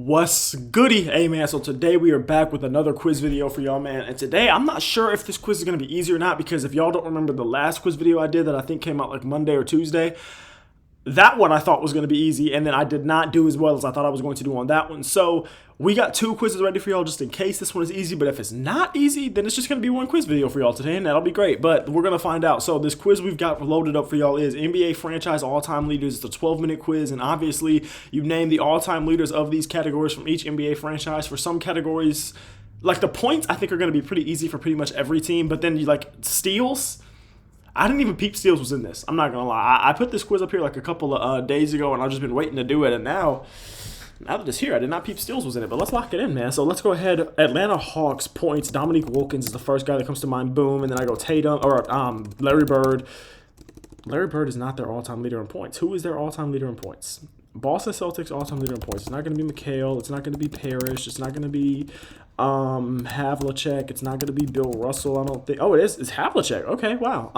What's goody? Hey man, so today we are back with another quiz video for y'all, man. And today I'm not sure if this quiz is going to be easy or not, because if y'all don't remember the last quiz video I did that I think came out like Monday or Tuesday, that one I thought was going to be easy, and then I did not do as well as I thought I was going to do on that one. So we got two quizzes ready for y'all just in case this one is easy, but if it's not easy, then it's just going to be one quiz video for y'all today, and that'll be great. But we're going to find out. So this quiz we've got loaded up for y'all is NBA franchise all-time leaders. It's a 12-minute quiz, and obviously you name the all-time leaders of these categories from each NBA franchise. For some categories, like the points, I think are going to be pretty easy for pretty much every team, but then you like steals. I didn't even peep steals was in this. I'm not going to lie. I put this quiz up here like a couple of days ago, and I've just been waiting to do it. And now that it's here, I did not peep steals was in it. But let's lock it in, man. So let's go ahead. Atlanta Hawks points. Dominique Wilkins is the first guy that comes to mind. Boom. And then I go Tatum or Larry Bird. Larry Bird is not their all-time leader in points. Who is their all-time leader in points? Boston Celtics all-time leader in points. It's not going to be McHale. It's not going to be Parrish. It's not going to be Havlicek. It's not going to be Bill Russell, I don't think. Oh, it is. It's Havlicek. Okay, wow.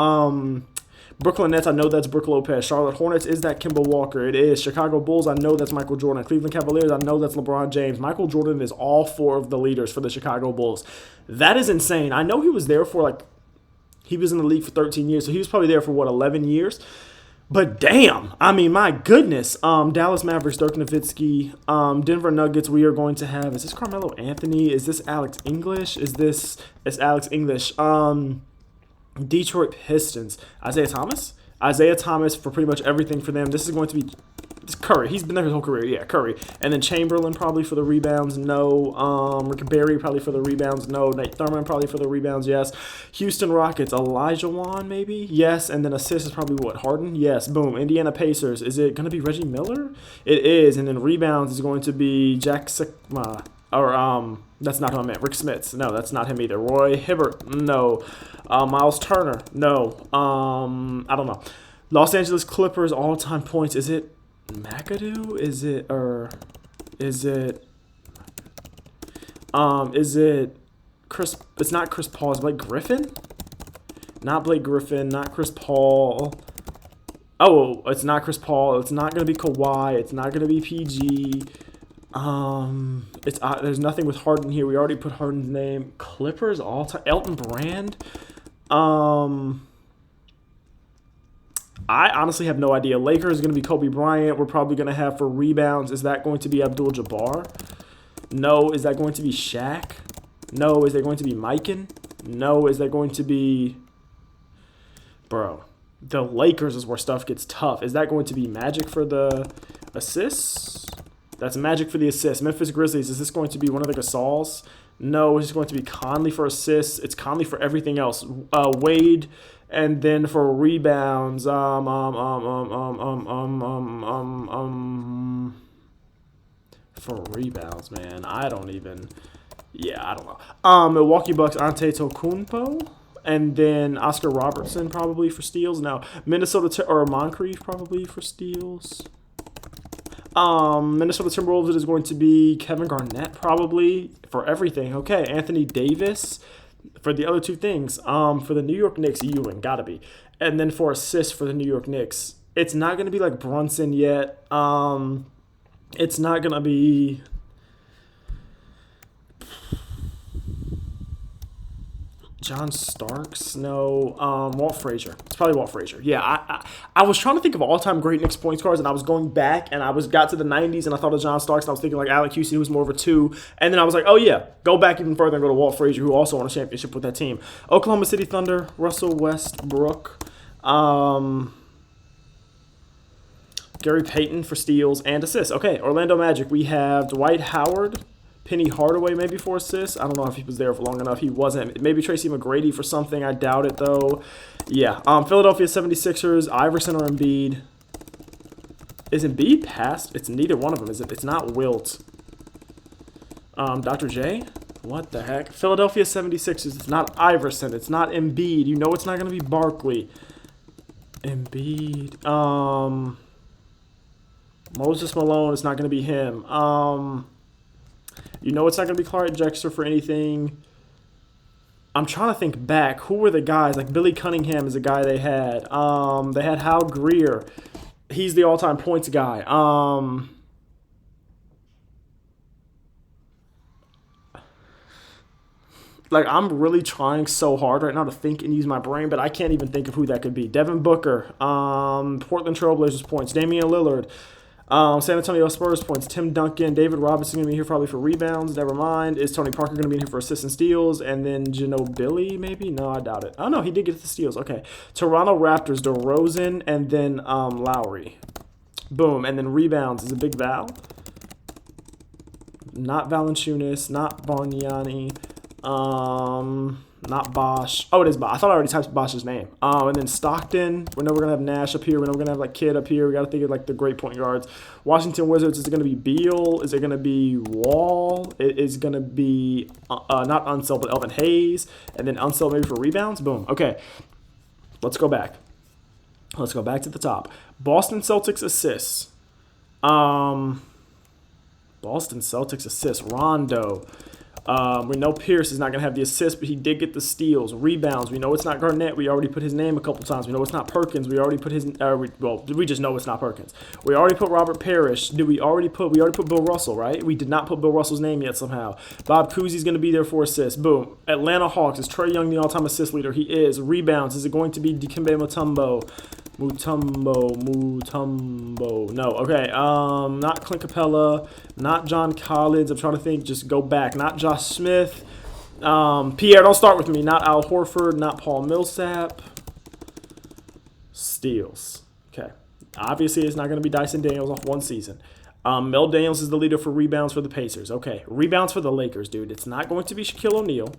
Brooklyn Nets, I know that's Brook Lopez. Charlotte Hornets, is that Kemba Walker? It is. Chicago Bulls, I know that's Michael Jordan. Cleveland Cavaliers, I know that's LeBron James. Michael Jordan is all four of the leaders for the Chicago Bulls. That is insane. I know he was there for he was in the league for 13 years, so he was probably there for, 11 years? But damn, I mean, my goodness. Dallas Mavericks, Dirk Nowitzki. Denver Nuggets, we are going to have, is this Carmelo Anthony? Is this Alex English? It's Alex English. Detroit Pistons, Isaiah Thomas? Isaiah Thomas for pretty much everything for them. This is going to be Curry. He's been there his whole career. Yeah, Curry. And then Chamberlain probably for the rebounds. No. Rick Barry probably for the rebounds. No. Nate Thurman probably for the rebounds. Yes. Houston Rockets. Elijah Wan maybe. Yes. And then assists is probably what? Harden. Yes. Boom. Indiana Pacers. Is it going to be Reggie Miller? It is. And then rebounds is going to be Jack Sikma. Or that's not who I meant. Rick Smits. No, that's not him either. Roy Hibbert. No. Miles Turner. No. I don't know. Los Angeles Clippers all-time points. Is it McAdoo? Is it Chris? It's not Chris Paul. It's Blake Griffin. Not Blake Griffin. Not Chris Paul. Oh, it's not Chris Paul. It's not gonna be Kawhi. It's not gonna be PG. There's nothing with Harden here. We already put Harden's name. Clippers all time. Elton Brand. I honestly have no idea. Lakers is going to be Kobe Bryant. We're probably going to have for rebounds. Is that going to be Abdul-Jabbar? No. Is that going to be Shaq? No. Is that going to be Mikan? No. Is that going to be... Bro, the Lakers is where stuff gets tough. Is that going to be Magic for the assists? That's Magic for the assists. Memphis Grizzlies, is this going to be one of the Gasols? No. It's going to be Conley for assists. It's Conley for everything else. Wade... And then for rebounds, for rebounds, man, I don't know. Milwaukee Bucks, Antetokounmpo, and then Oscar Robertson probably for steals. Now, Minnesota or Moncrief probably for steals. Minnesota Timberwolves, it is going to be Kevin Garnett probably for everything. Okay, Anthony Davis. For the other two things, for the New York Knicks, Ewing, gotta be. And then for assists for the New York Knicks, it's not going to be like Brunson yet. It's not going to be... John Starks? No. Walt Frazier. It's probably Walt Frazier. Yeah, I was trying to think of all-time great Knicks points guards, and I was going back, and got to the 90s, and I thought of John Starks, and I was thinking like Alec Houston, who was more of a 2. And then I was like, oh yeah, go back even further and go to Walt Frazier, who also won a championship with that team. Oklahoma City Thunder, Russell Westbrook. Gary Payton for steals and assists. Okay, Orlando Magic, we have Dwight Howard. Penny Hardaway maybe for assists. I don't know if he was there for long enough. He wasn't. Maybe Tracy McGrady for something. I doubt it, though. Yeah. Philadelphia 76ers, Iverson or Embiid. Is Embiid past? It's neither one of them, is it? It's not Wilt. Dr. J? What the heck? Philadelphia 76ers. It's not Iverson. It's not Embiid. You know it's not going to be Barkley. Embiid. Moses Malone. It's not going to be him. You know it's not going to be Clark Drexler for anything. I'm trying to think back. Who were the guys? Like Billy Cunningham is a guy they had. They had Hal Greer. He's the all-time points guy. Like, I'm really trying so hard right now to think and use my brain, but I can't even think of who that could be. Devin Booker, Portland Trailblazers points, Damian Lillard, San Antonio Spurs points, Tim Duncan, David Robinson going to be here probably for rebounds. Never mind. Is Tony Parker going to be in here for assists and steals? And then Ginobili, maybe? No, I doubt it. Oh, no, he did get the steals. Okay. Toronto Raptors, DeRozan, and then Lowry. Boom. And then rebounds is a big Val. Not Valanciunas, not Bargnani. Not Bosch. Oh, it is Bosch. I thought I already typed Bosch's name. And then Stockton. We know we're gonna have Nash up here. We know we're gonna have like Kidd up here. We gotta think of like the great point guards. Washington Wizards. Is it gonna be Beal? Is it gonna be Wall? It is gonna be not Unseld, but Elvin Hayes. And then Unseld maybe for rebounds. Boom. Okay. Let's go back. Let's go back to the top. Boston Celtics assists. Boston Celtics assists. Rondo. We know Pierce is not going to have the assist, but he did get the steals. Rebounds. We know it's not Garnett. We already put his name a couple times. We know it's not Perkins. We already put his. We just know it's not Perkins. We already put Robert Parrish. We already put Bill Russell, right? We did not put Bill Russell's name yet somehow. Bob Cousy's going to be there for assists. Boom. Atlanta Hawks. Is Trae Young the all-time assist leader? He is. Rebounds. Is it going to be Dikembe Mutombo? No. Okay. Not Clint Capella. Not John Collins. I'm trying to think. Just go back. Not Josh Smith. Pierre, don't start with me. Not Al Horford. Not Paul Millsap. Steals. Okay. Obviously, it's not going to be Dyson Daniels off one season. Mel Daniels is the leader for rebounds for the Pacers. Okay. Rebounds for the Lakers, dude. It's not going to be Shaquille O'Neal.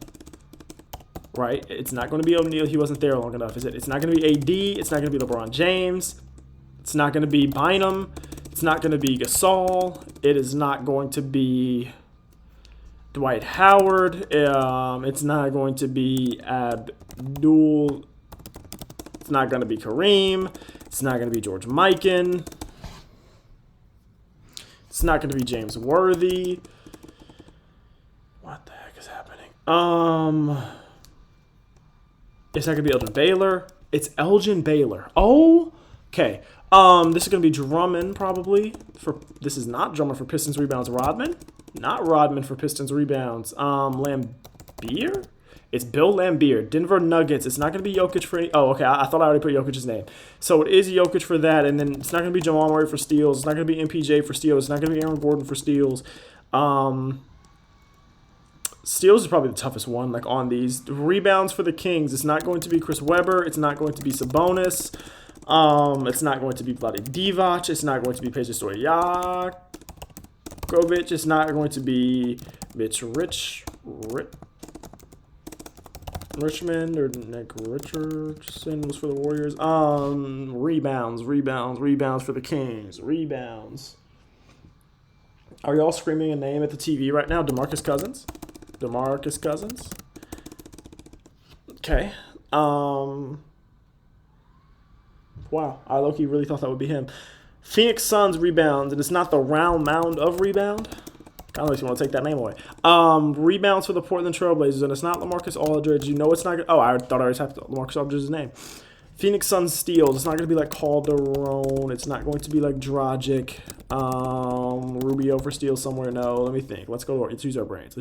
Right? It's not going to be O'Neal. He wasn't there long enough, is it? It's not going to be AD. It's not going to be LeBron James. It's not going to be Bynum. It's not going to be Gasol. It is not going to be Dwight Howard. It's not going to be Abdul. It's not going to be Kareem. It's not going to be George Mikan. It's not going to be James Worthy. What the heck is happening? It's not going to be Elgin Baylor. It's Elgin Baylor. Oh, okay. This is going to be Drummond probably. This is not Drummond for Pistons rebounds. Rodman? Not Rodman for Pistons rebounds. Lambeer? It's Bill Lambeer. Denver Nuggets. It's not going to be Jokic for any... Oh, okay. I thought I already put Jokic's name. So it is Jokic for that. And then it's not going to be Jamal Murray for steals. It's not going to be MPJ for steals. It's not going to be Aaron Gordon for steals. Steals is probably the toughest one, like on these. Rebounds for the Kings. It's not going to be Chris Webber. It's not going to be Sabonis. It's not going to be Vlade Divac. It's not going to be Peja Stojakovic. It's not going to be Mitch Richmond or Nick Richardson was for the Warriors. Rebounds for the Kings. Rebounds. Are y'all screaming a name at the TV right now? DeMarcus Cousins. Okay. Wow. I low-key really thought that would be him. Phoenix Suns rebounds, and it's not the round mound of rebound. I don't know if you want to take that name away. Rebounds for the Portland Trailblazers, and it's not LaMarcus Aldridge. You know it's not. Oh, I thought I already typed LaMarcus Aldridge's name. Phoenix Suns steals. It's not going to be like Calderon. It's not going to be like Dragic. Rubio for steals somewhere. No, let me think. Let's use our brains.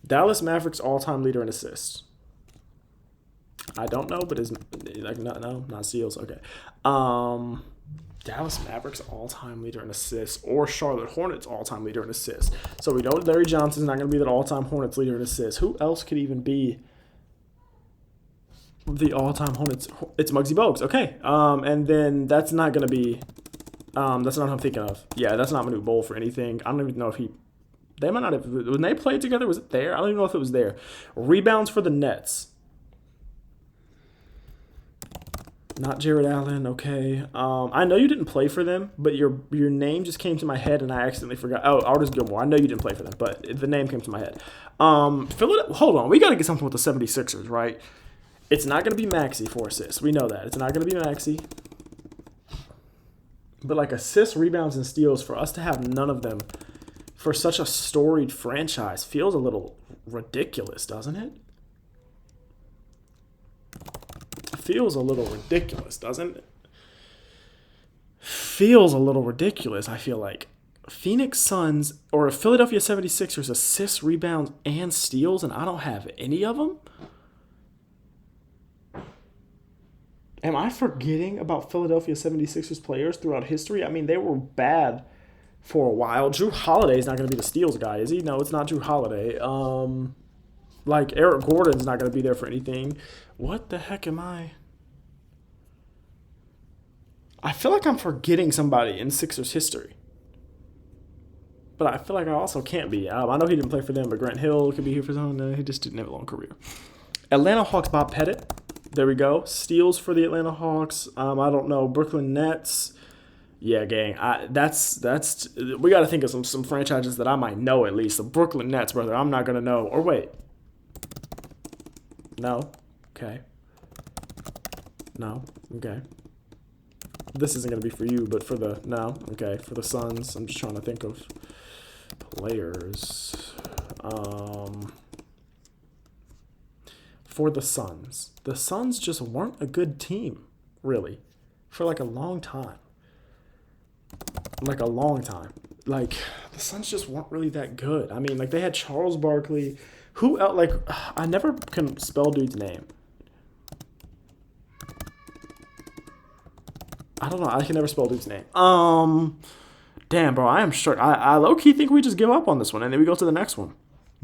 Dallas Mavericks all-time leader in assists. I don't know, but is like not steals. Okay. Dallas Mavericks all-time leader in assists, or Charlotte Hornets all-time leader in assists. So we know Larry Johnson's not going to be that all-time Hornets leader in assists. Who else could even be the all-time Hornets? It's Muggsy Bogues. Okay. And then that's not going to be. That's not what I'm thinking of. Yeah, that's not Manute Bol for anything. I don't even know if they might not have. When they played together, was it there? I don't even know if it was there. Rebounds for the Nets. Not Jared Allen, okay. I know you didn't play for them, but your name just came to my head and I accidentally forgot. Oh, Artis Gilmore. I know you didn't play for them, but the name came to my head. Hold on. We got to get something with the 76ers, right? It's not going to be Maxey for assists. We know that. It's not going to be Maxey. But like assists, rebounds, and steals, for us to have none of them for such a storied franchise feels a little ridiculous, doesn't it? Feels a little ridiculous, doesn't it? Feels a little ridiculous, I feel like. Phoenix Suns or Philadelphia 76ers assists, rebounds, and steals, and I don't have any of them? Am I forgetting about Philadelphia 76ers players throughout history? I mean, they were bad for a while. Drew Holiday's not going to be the steals guy, is he? No, it's not Drew Holiday. Like, Eric Gordon's not going to be there for anything. What the heck am I? I feel like I'm forgetting somebody in Sixers history. But I feel like I also can't be. I know he didn't play for them, but Grant Hill could be here for some. No, he just didn't have a long career. Atlanta Hawks, Bob Pettit. There we go. Steals for the Atlanta Hawks. I don't know. Brooklyn Nets. Yeah, gang. That's we got to think of some franchises that I might know at least. The Brooklyn Nets, brother. I'm not gonna know. Or wait. No. Okay. No. Okay. This isn't gonna be for you, but for the Okay, for the Suns. I'm just trying to think of players. For the Suns. The Suns just weren't a good team, really, for like a long time. Like a long time. Like, the Suns just weren't really that good. I mean, like, they had Charles Barkley. Who else? Like, I never can spell dude's name. I don't know. I can never spell dude's name. Damn, bro. I am sure. I low-key think we just give up on this one, and then we go to the next one.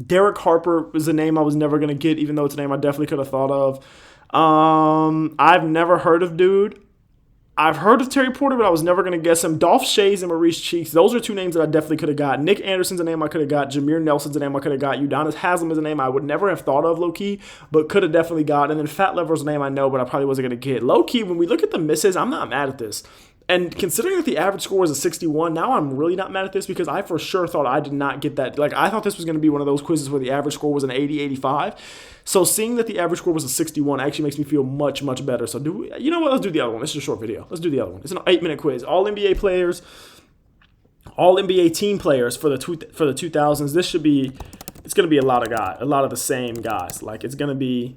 Derek Harper was a name I was never going to get, even though it's a name I definitely could have thought of. I've never heard of dude. I've heard of Terry Porter, but I was never going to guess him. Dolph Shays and Maurice Cheeks. Those are two names that I definitely could have got. Nick Anderson's a name I could have got. Jameer Nelson's a name I could have got. Udonis Haslem is a name I would never have thought of, low-key, but could have definitely got. And then Fat Lever's a name I know, but I probably wasn't going to get. Low-key, when we look at the misses, I'm not mad at this. And considering that the average score was a 61, now I'm really not mad at this because I for sure thought I did not get that. Like, I thought this was going to be one of those quizzes where the average score was an 80, 85. So seeing that the average score was a 61 actually makes me feel much, much better. So you know what? Let's do the other one. This is a short video. Let's do the other one. It's an 8-minute quiz. All NBA players, all NBA team players for the 2000s. This should be, it's going to be a lot of the same guys. Like, it's going to be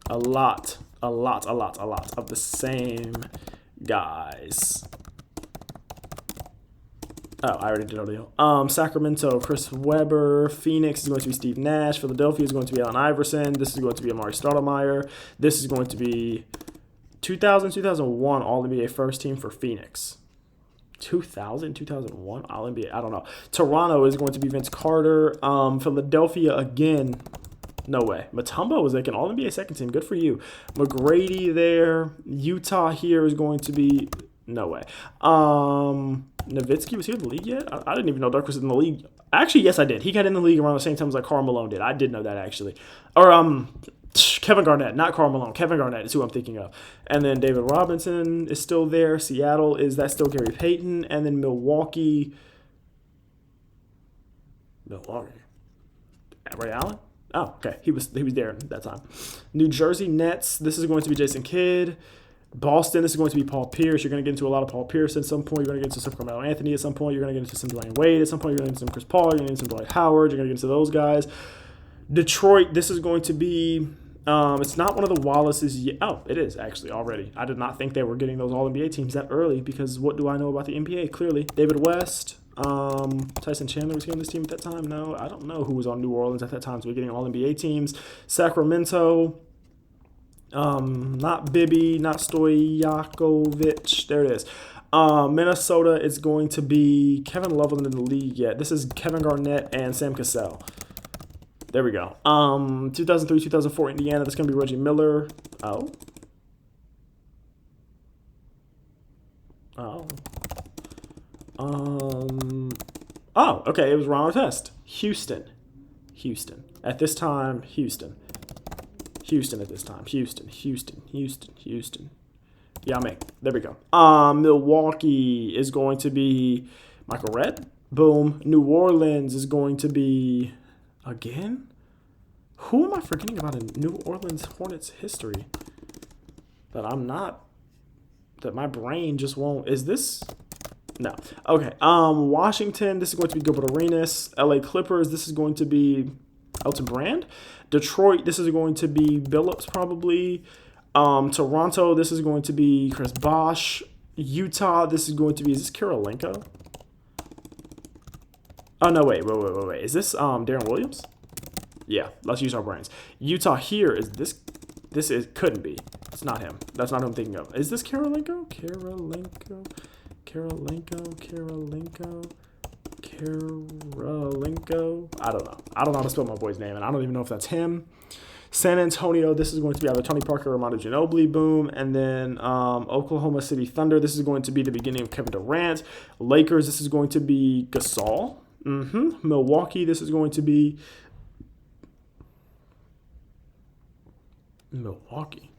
a lot of the same guys. Oh, I already did a deal. Sacramento, Chris Webber. Phoenix is going to be Steve Nash. Philadelphia is going to be Allen Iverson. This is going to be Amari Stoudemire. This is going to be 2000-2001 All-NBA first team for Phoenix. 2001 All-NBA. I don't know. Toronto is going to be Vince Carter. Philadelphia again. No way. Mutombo was like an All-NBA second team. Good for you. McGrady there. Utah here is going to be... No way. Nowitzki, was he in the league yet? I didn't even know Dirk was in the league. Actually, yes, I did. He got in the league around the same time as like Karl Malone did. I did know that, actually. Or Kevin Garnett, not Karl Malone. Kevin Garnett is who I'm thinking of. And then David Robinson is still there. Seattle, is that still Gary Payton? And then Milwaukee. Ray Allen? Oh, okay. He was there at that time. New Jersey Nets, this is going to be Jason Kidd. Boston, this is going to be Paul Pierce. You're going to get into a lot of Paul Pierce at some point. You're going to get into some Carmelo Anthony at some point. You're going to get into some Dwayne Wade at some point. You're going to get into some Chris Paul. You're going to get into some Dwight Howard. You're going to get into those guys. Detroit, this is going to be, it's not one of the Wallaces yet. Oh, it is actually already. I did not think they were getting those All-NBA teams that early because what do I know about the NBA? Clearly. David West, Tyson Chandler, was he on this team at that time? No, I don't know who was on New Orleans at that time. So we're getting All-NBA teams. Sacramento, not Bibby, not Stojakovic. There it is. Minnesota is going to be Kevin Love in the league yet. This is Kevin Garnett and Sam Cassell. There we go. 2003-2004 Indiana. That's going to be Reggie Miller. Oh, okay. It was Ron Artest. Houston. At this time, Houston at this time. Houston. Yeah, there we go. Milwaukee is going to be Michael Redd. Boom. New Orleans is going to be, again? Who am I forgetting about in New Orleans Hornets history? That my brain just won't. Is this? No. Okay. Washington, this is going to be Gilbert Arenas. LA Clippers, this is going to be Elton Brand. Detroit, this is going to be Billups probably. Toronto, this is going to be Chris Bosh. Utah, this is going to be, is this Kirilenko? Oh, no, wait. Is this Darren Williams? Yeah, let's use our brains. Utah here is this. This is couldn't be. It's not him. That's not who I'm thinking of. Is this Karolinko? Karolinko. I don't know. I don't know how to spell my boy's name, and I don't even know if that's him. San Antonio, this is going to be either Tony Parker or Manu Ginobili, boom. And then Oklahoma City Thunder, this is going to be the beginning of Kevin Durant. Lakers, this is going to be Gasol. Milwaukee, this is going to be Milwaukee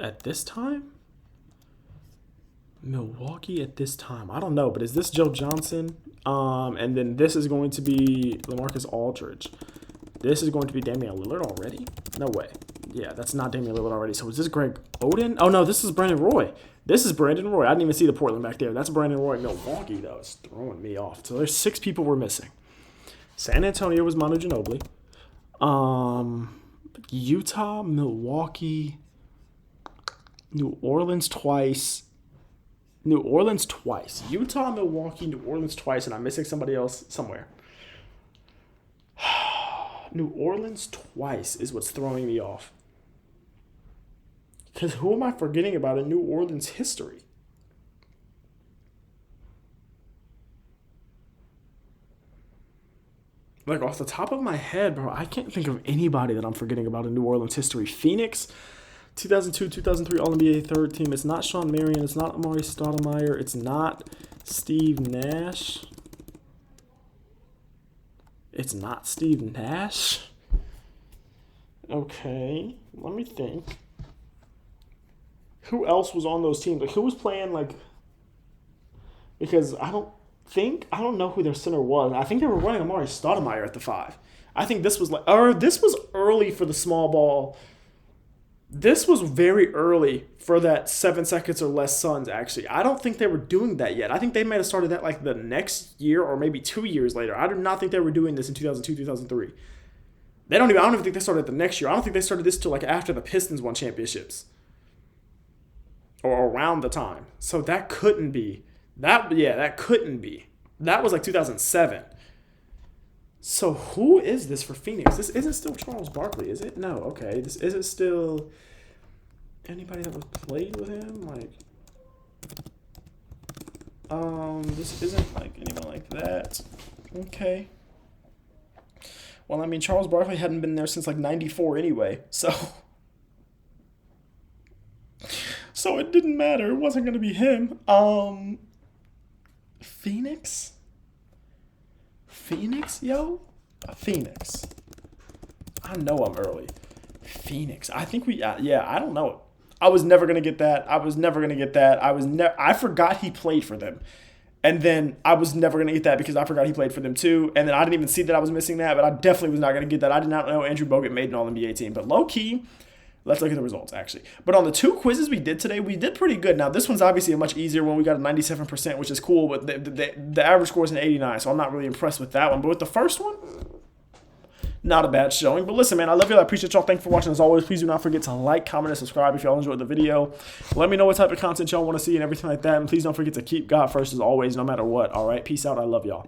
at this time? Milwaukee at this time. I don't know, but is this Joe Johnson? And then this is going to be LaMarcus Aldridge. This is going to be Damian Lillard already? No way. Yeah, that's not Damian Lillard already. So is this Greg Oden? Oh, no, this is Brandon Roy. This is Brandon Roy. I didn't even see the Portland back there. That's Brandon Roy. Milwaukee, though, is throwing me off. So there's 6 people we're missing. San Antonio was Manu Ginobili. Utah, Milwaukee, New Orleans twice. Utah, Milwaukee, New Orleans twice, and I'm missing somebody else somewhere. New Orleans twice is what's throwing me off. Because who am I forgetting about in New Orleans history? Like, off the top of my head, bro, I can't think of anybody that I'm forgetting about in New Orleans history. Phoenix, 2002, 2003 All-NBA third team. It's not Sean Marion. It's not Amari Stoudemire. It's not Steve Nash. It's not Steve Nash. Okay, let me think. Who else was on those teams? Like, who was playing, like... Because I don't know who their center was. I think they were running Amari Stoudemire at the 5. I think this was like... Or this was early for the small ball... This was very early for that 7 seconds or less Suns, actually. I don't think they were doing that yet. I think they might have started that like the next year or maybe 2 years later. I do not think they were doing this in 2002, 2003. I don't even think they started the next year. I don't think they started this till like after the Pistons won championships. Or around the time. So that couldn't be. That couldn't be. That was like 2007. So who is this for Phoenix? This isn't still Charles Barkley, is it? No, okay. This isn't still anybody that was played with him? Like, this isn't like anyone like that. Okay. Well, I mean, Charles Barkley hadn't been there since like 94 anyway, so it didn't matter. It wasn't gonna be him. Phoenix, yo? Phoenix. I know I'm early. Phoenix. I think I don't know. I was never going to get that. I forgot he played for them. And then I was never going to get that because I forgot he played for them too. And then I didn't even see that I was missing that, but I definitely was not going to get that. I did not know Andrew Bogut made an All-NBA team. But low-key, let's look at the results, actually. But on the 2 quizzes we did today, we did pretty good. Now, this one's obviously a much easier one. We got a 97%, which is cool, but the average score is an 89, so I'm not really impressed with that one. But with the first one, not a bad showing. But listen, man, I love y'all. I appreciate y'all. Thanks for watching as always. Please do not forget to like, comment, and subscribe if y'all enjoyed the video. Let me know what type of content y'all want to see and everything like that. And please don't forget to keep God first as always, no matter what. All right? Peace out. I love y'all.